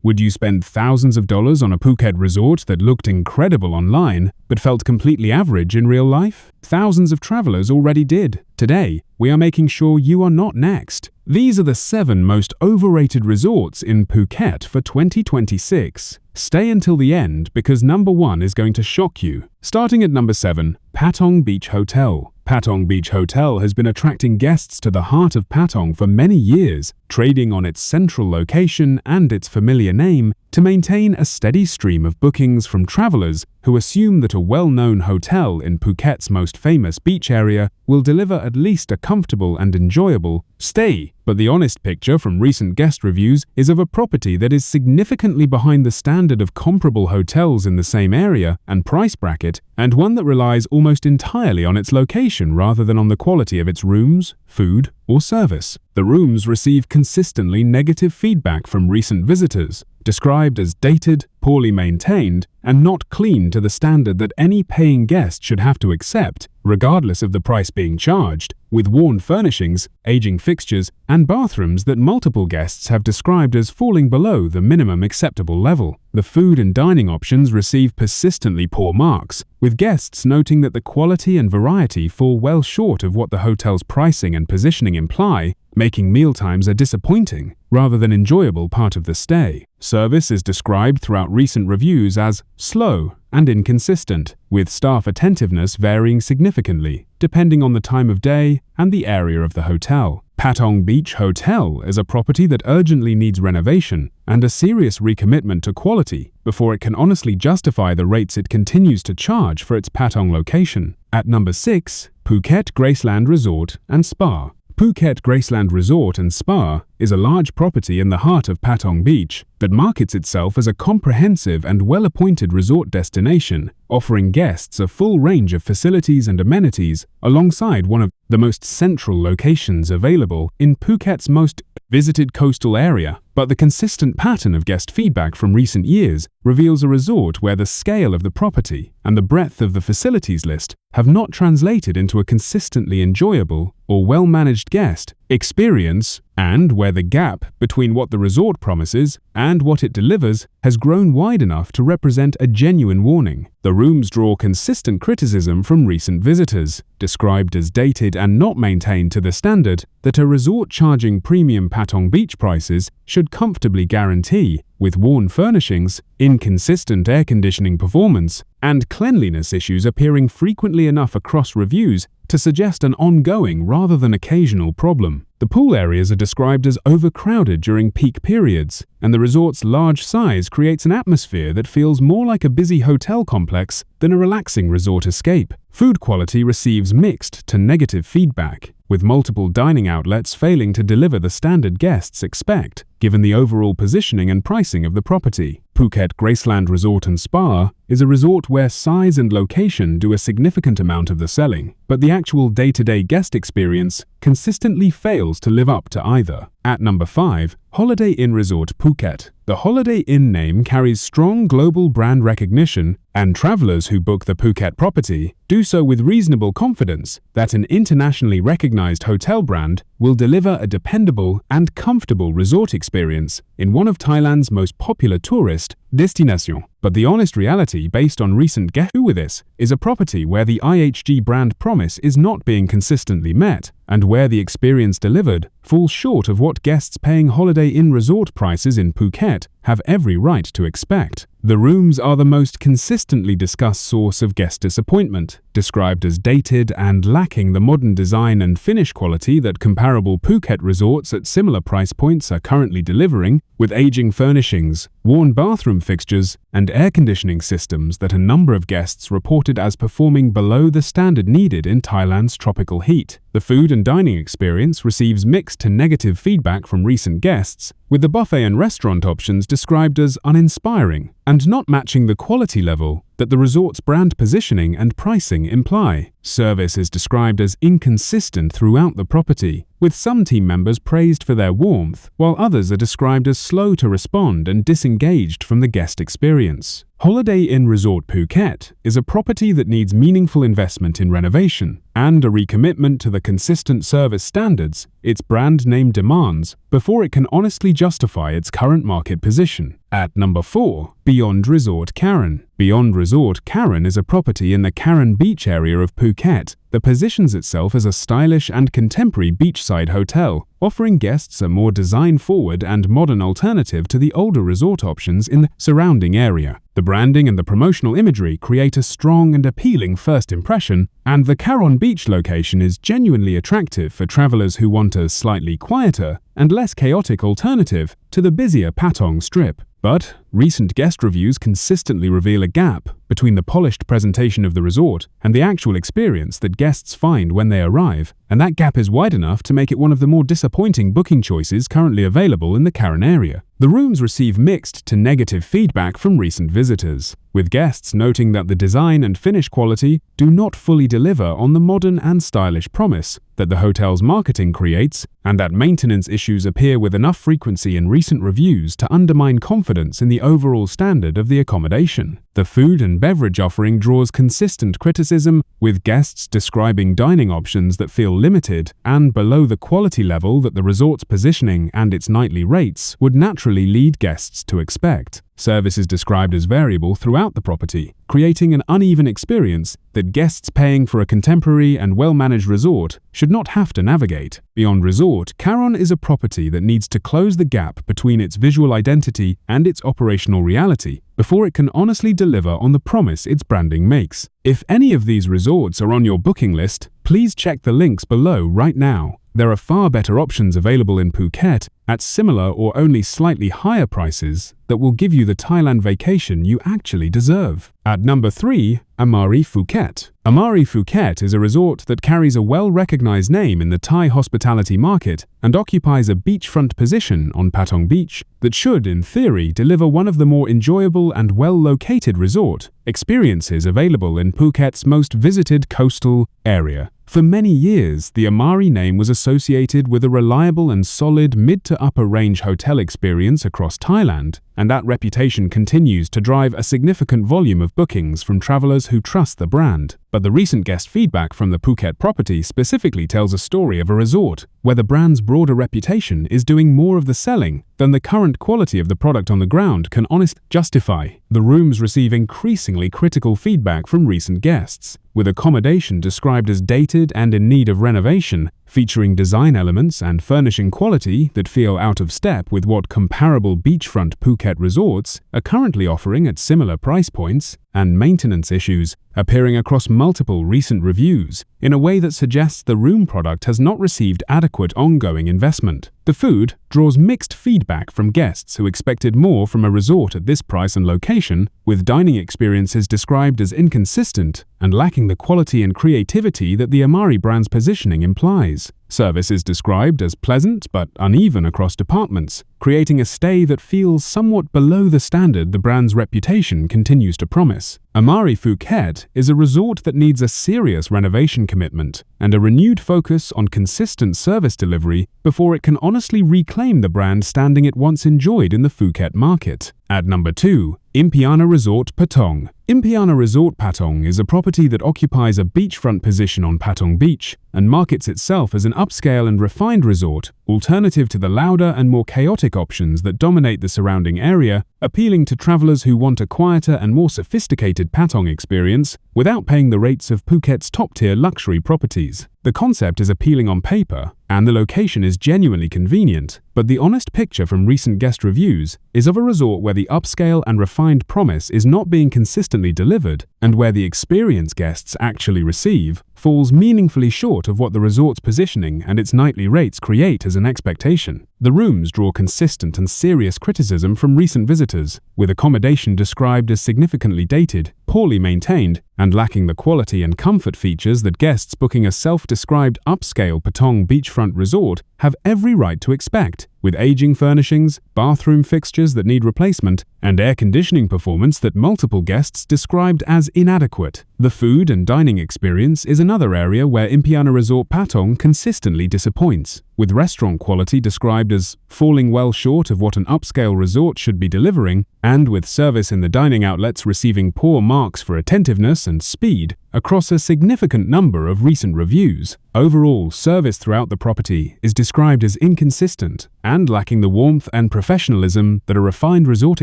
Would you spend thousands of dollars on a Phuket resort that looked incredible online but felt completely average in real life? Thousands of travelers already did. Today, we are making sure you are not next. These are the 7 most overrated resorts in Phuket for 2026. Stay until the end because number 1 is going to shock you. Starting at number 7, Patong Beach Hotel. Patong Beach Hotel has been attracting guests to the heart of Patong for many years, trading on its central location and its familiar name to maintain a steady stream of bookings from travelers who assume that a well-known hotel in Phuket's most famous beach area will deliver at least a comfortable and enjoyable stay. But the honest picture from recent guest reviews is of a property that is significantly behind the standard of comparable hotels in the same area and price bracket, and one that relies almost entirely on its location rather than on the quality of its rooms, food, or service. The rooms receive consistently negative feedback from recent visitors, described as dated, poorly maintained, and not clean to the standard that any paying guest should have to accept, regardless of the price being charged, with worn furnishings, aging fixtures, and bathrooms that multiple guests have described as falling below the minimum acceptable level. The food and dining options receive persistently poor marks, with guests noting that the quality and variety fall well short of what the hotel's pricing and positioning imply, making mealtimes a disappointing, rather than enjoyable part of the stay. Service is described throughout recent reviews as slow and inconsistent, with staff attentiveness varying significantly, depending on the time of day and the area of the hotel. Patong Beach Hotel is a property that urgently needs renovation and a serious recommitment to quality before it can honestly justify the rates it continues to charge for its Patong location. At number 6, Phuket Graceland Resort and Spa. Phuket Graceland Resort and Spa is a large property in the heart of Patong Beach that markets itself as a comprehensive and well-appointed resort destination, offering guests a full range of facilities and amenities alongside one of the most central locations available in Phuket's most visited coastal area. But the consistent pattern of guest feedback from recent years reveals a resort where the scale of the property and the breadth of the facilities list have not translated into a consistently enjoyable or well-managed guest experience, and where the gap between what the resort promises and what it delivers has grown wide enough to represent a genuine warning. The rooms draw consistent criticism from recent visitors, described as dated and not maintained to the standard that a resort charging premium Patong Beach prices should comfortably guarantee, with worn furnishings, inconsistent air conditioning performance, and cleanliness issues appearing frequently enough across reviews to suggest an ongoing rather than occasional problem. The pool areas are described as overcrowded during peak periods, and the resort's large size creates an atmosphere that feels more like a busy hotel complex than a relaxing resort escape. Food quality receives mixed to negative feedback, with multiple dining outlets failing to deliver the standard guests expect, given the overall positioning and pricing of the property. Phuket Graceland Resort and Spa is a resort where size and location do a significant amount of the selling, but the actual day-to-day guest experience consistently fails to live up to either. At number 5, Holiday Inn Resort Phuket. The Holiday Inn name carries strong global brand recognition, and travelers who book the Phuket property do so with reasonable confidence that an internationally recognized hotel brand will deliver a dependable and comfortable resort experience in one of Thailand's most popular tourist destinations. But the honest reality based on recent guests with this is a property where the IHG brand promise is not being consistently met, and where the experience delivered falls short of what guests paying Holiday Inn resort prices in Phuket have every right to expect. The rooms are the most consistently discussed source of guest disappointment, described as dated and lacking the modern design and finish quality that comparable Phuket resorts at similar price points are currently delivering, with aging furnishings, worn bathroom fixtures, and air conditioning systems that a number of guests reported as performing below the standard needed in Thailand's tropical heat. The food and dining experience receives mixed to negative feedback from recent guests, with the buffet and restaurant options described as uninspiring and not matching the quality level that the resort's brand positioning and pricing imply. Service is described as inconsistent throughout the property, with some team members praised for their warmth, while others are described as slow to respond and disengaged from the guest experience. Holiday Inn Resort Phuket is a property that needs meaningful investment in renovation and a recommitment to the consistent service standards its brand name demands before it can honestly justify its current market position. At number 4, Beyond Resort Karon. Beyond Resort Karon is a property in the Karon Beach area of Phuket that positions itself as a stylish and contemporary beachside hotel, offering guests a more design-forward and modern alternative to the older resort options in the surrounding area. The branding and the promotional imagery create a strong and appealing first impression, and the Karon Beach location is genuinely attractive for travelers who want a slightly quieter and less chaotic alternative to the busier Patong Strip. But recent guest reviews consistently reveal a gap between the polished presentation of the resort and the actual experience that guests find when they arrive, and that gap is wide enough to make it one of the more disappointing booking choices currently available in the Karon area. The rooms receive mixed to negative feedback from recent visitors, with guests noting that the design and finish quality do not fully deliver on the modern and stylish promise that the hotel's marketing creates, and that maintenance issues appear with enough frequency in recent reviews to undermine confidence in the overall standard of the accommodation. The food and beverage offering draws consistent criticism, with guests describing dining options that feel limited and below the quality level that the resort's positioning and its nightly rates would naturally lead guests to expect. Service is described as variable throughout the property, creating an uneven experience that guests paying for a contemporary and well-managed resort should not have to navigate. Beyond Resort Karon is a property that needs to close the gap between its visual identity and its operational reality before it can honestly deliver on the promise its branding makes. If any of these resorts are on your booking list, please check the links below right now. There are far better options available in Phuket at similar or only slightly higher prices that will give you the Thailand vacation you actually deserve. At number 3, Amari Phuket. Amari Phuket is a resort that carries a well-recognized name in the Thai hospitality market and occupies a beachfront position on Patong Beach that should, in theory, deliver one of the more enjoyable and well-located resort experiences available in Phuket's most visited coastal area. For many years, the Amari name was associated with a reliable and solid mid to upper range hotel experience across Thailand, and that reputation continues to drive a significant volume of bookings from travelers who trust the brand. But the recent guest feedback from the Phuket property specifically tells a story of a resort where the brand's broader reputation is doing more of the selling than the current quality of the product on the ground can honestly justify. The rooms receive increasingly critical feedback from recent guests, with accommodation described as dated and in need of renovation, featuring design elements and furnishing quality that feel out of step with what comparable beachfront Phuket resorts are currently offering at similar price points, and maintenance issues appearing across multiple recent reviews in a way that suggests the room product has not received adequate ongoing investment. The food draws mixed feedback from guests who expected more from a resort at this price and location, with dining experiences described as inconsistent and lacking the quality and creativity that the Amari brand's positioning implies. Service is described as pleasant but uneven across departments, creating a stay that feels somewhat below the standard the brand's reputation continues to promise. Amari Phuket is a resort that needs a serious renovation commitment and a renewed focus on consistent service delivery before it can honestly reclaim the brand standing it once enjoyed in the Phuket market. At number 2, Impiana Resort Patong. Impiana Resort Patong is a property that occupies a beachfront position on Patong Beach and markets itself as an upscale and refined resort, alternative to the louder and more chaotic options that dominate the surrounding area, appealing to travelers who want a quieter and more sophisticated Patong experience without paying the rates of Phuket's top-tier luxury properties. The concept is appealing on paper, and the location is genuinely convenient, but the honest picture from recent guest reviews is of a resort where the upscale and refined promise is not being consistently delivered, and where the experience guests actually receive falls meaningfully short of what the resort's positioning and its nightly rates create as an expectation. The rooms draw consistent and serious criticism from recent visitors, with accommodation described as significantly dated, poorly maintained, and lacking the quality and comfort features that guests booking a self-described upscale Patong beachfront resort have every right to expect, with aging furnishings, bathroom fixtures that need replacement, and air conditioning performance that multiple guests described as inadequate. The food and dining experience is another area where Impiana Resort Patong consistently disappoints, with restaurant quality described as falling well short of what an upscale resort should be delivering, and with service in the dining outlets receiving poor marks for attentiveness and speed across a significant number of recent reviews. Overall, service throughout the property is described as inconsistent and lacking the warmth and professionalism that a refined resort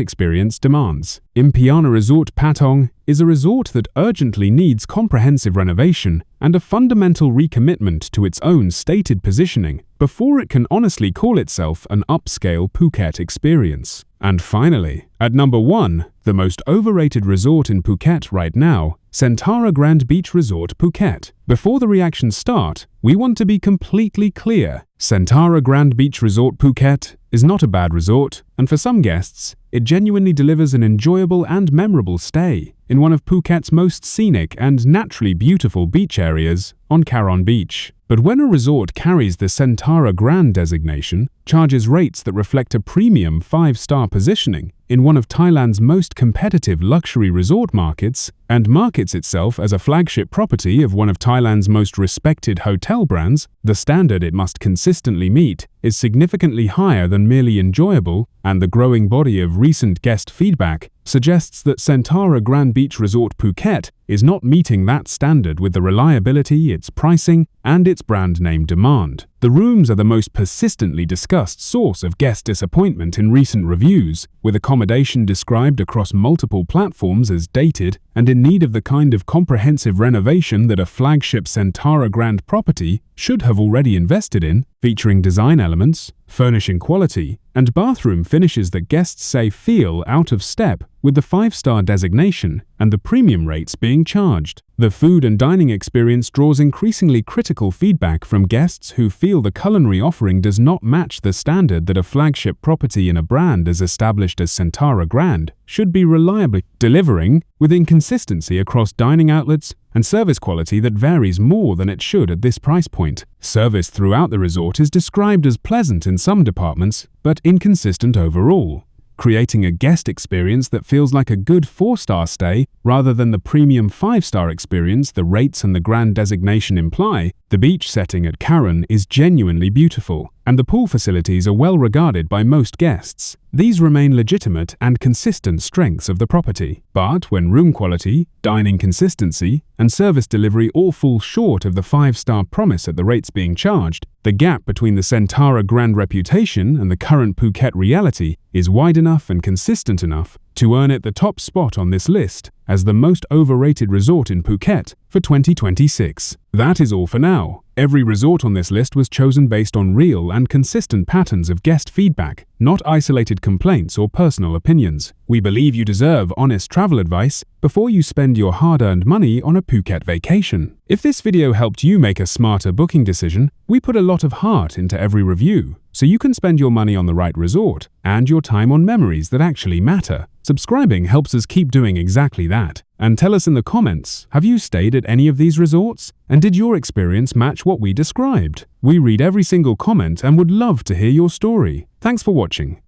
experience demands. Impiana Resort Patong is a resort that urgently needs comprehensive renovation and a fundamental recommitment to its own stated positioning before it can honestly call itself an upscale Phuket experience. And finally, at number 1, the most overrated resort in Phuket right now, Centara Beach Resort Phuket. Before the reactions start, we want to be completely clear. Centara Beach Resort Phuket is not a bad resort, and for some guests, it genuinely delivers an enjoyable and memorable stay in one of Phuket's most scenic and naturally beautiful beach areas on Karon Beach. But when a resort carries the Centara Grand designation, charges rates that reflect a premium 5-star positioning in one of Thailand's most competitive luxury resort markets, and markets itself as a flagship property of one of Thailand's most respected hotel brands, the standard it must consistently meet is significantly higher than merely enjoyable, and the growing body of recent guest feedback suggests that Centara Beach Resort Phuket is not meeting that standard with the reliability, its pricing, and its brand name demand. The rooms are the most persistently discussed source of guest disappointment in recent reviews, with accommodation described across multiple platforms as dated and in need of the kind of comprehensive renovation that a flagship Centara Grand property should have already invested in, featuring design elements, furnishing quality, and bathroom finishes that guests say feel out of step with the 5-star designation and the premium rates being charged. The food and dining experience draws increasingly critical feedback from guests who feel the culinary offering does not match the standard that a flagship property in a brand as established as Centara Grand should be reliably delivering, with inconsistency across dining outlets and service quality that varies more than it should at this price point. Service throughout the resort is described as pleasant in some departments, but inconsistent overall, creating a guest experience that feels like a good 4-star stay rather than the premium 5-star experience the rates and the grand designation imply. The beach setting at Karon is genuinely beautiful, and the pool facilities are well regarded by most guests. These remain legitimate and consistent strengths of the property. But when room quality, dining consistency, and service delivery all fall short of the 5-star promise at the rates being charged, the gap between the Centara Grand reputation and the current Phuket reality is wide enough and consistent enough to earn it the top spot on this list as the most overrated resort in Phuket for 2026. That is all for now. Every resort on this list was chosen based on real and consistent patterns of guest feedback, not isolated complaints or personal opinions. We believe you deserve honest travel advice before you spend your hard-earned money on a Phuket vacation. If this video helped you make a smarter booking decision, we put a lot of heart into every review, so you can spend your money on the right resort and your time on memories that actually matter. Subscribing helps us keep doing exactly that. And tell us in the comments, have you stayed at any of these resorts? And did your experience match what we described? We read every single comment and would love to hear your story. Thanks for watching.